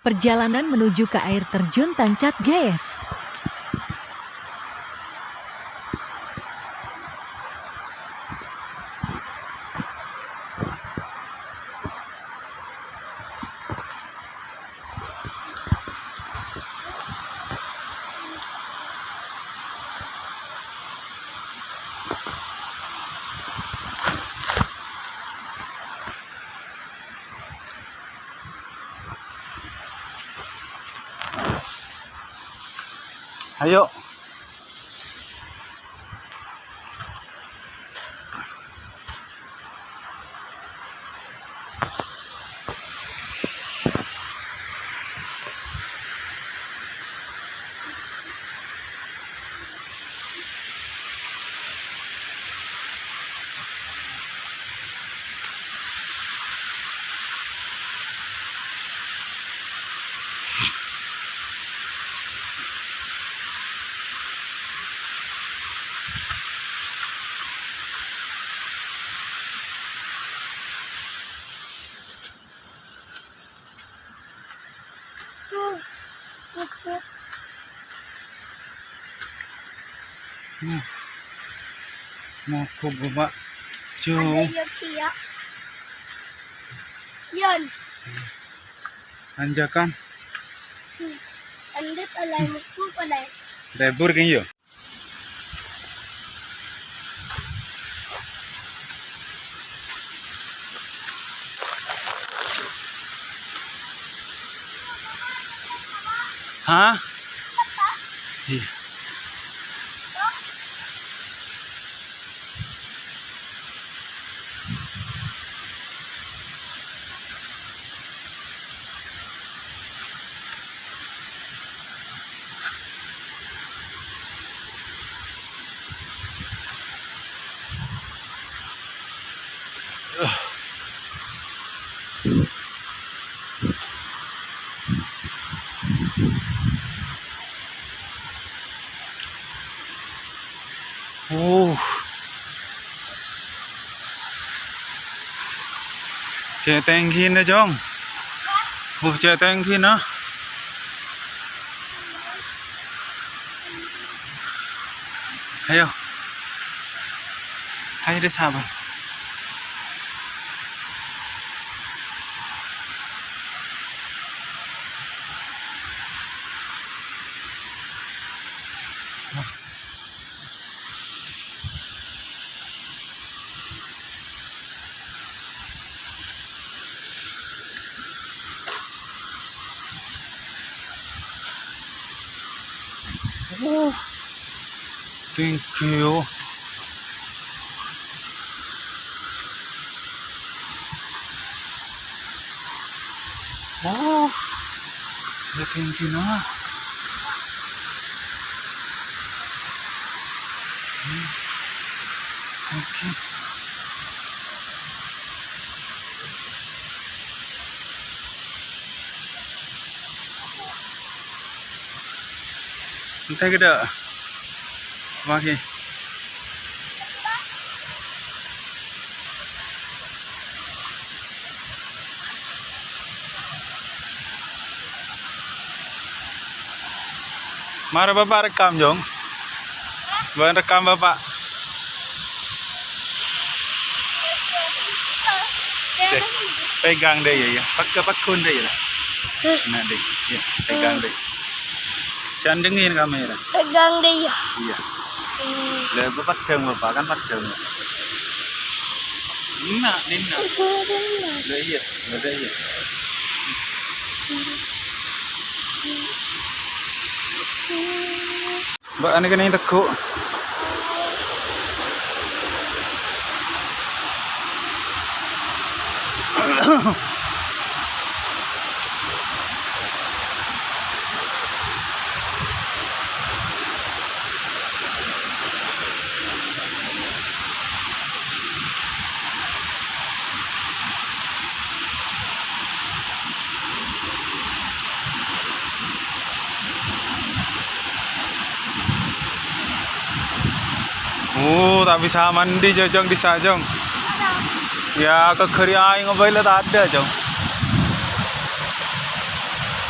Perjalanan menuju ke air terjun Tancap Gayes. Ayo. Mau ke bawah jauh. Yan. Anjakan. Andit alay mo pala. Lebur kayaknya. Hah? Iya. Chạy tinggi na Jong. Chạy tinggi na. Ayo. Ayo deh sabar. Thank you. Saya tinggi nah. Okay. Entah kita. Wagi. Mari Bapak rekam, Jong. Bapak rekam Bapak. Deh, pegang deh ya. Pakai pakun deh ya. Nah deh, ya, pegang deh. Candengin kamera. Pegang deh ya. Iya. Lah Bapak pegang Bapak kan pegang. Nina. Lah iya, lah iya. Mbak ane kene tekuk. Tak bisa mandi Jong di Sajong. Ya ke keri aing ngobail tak ada Jong.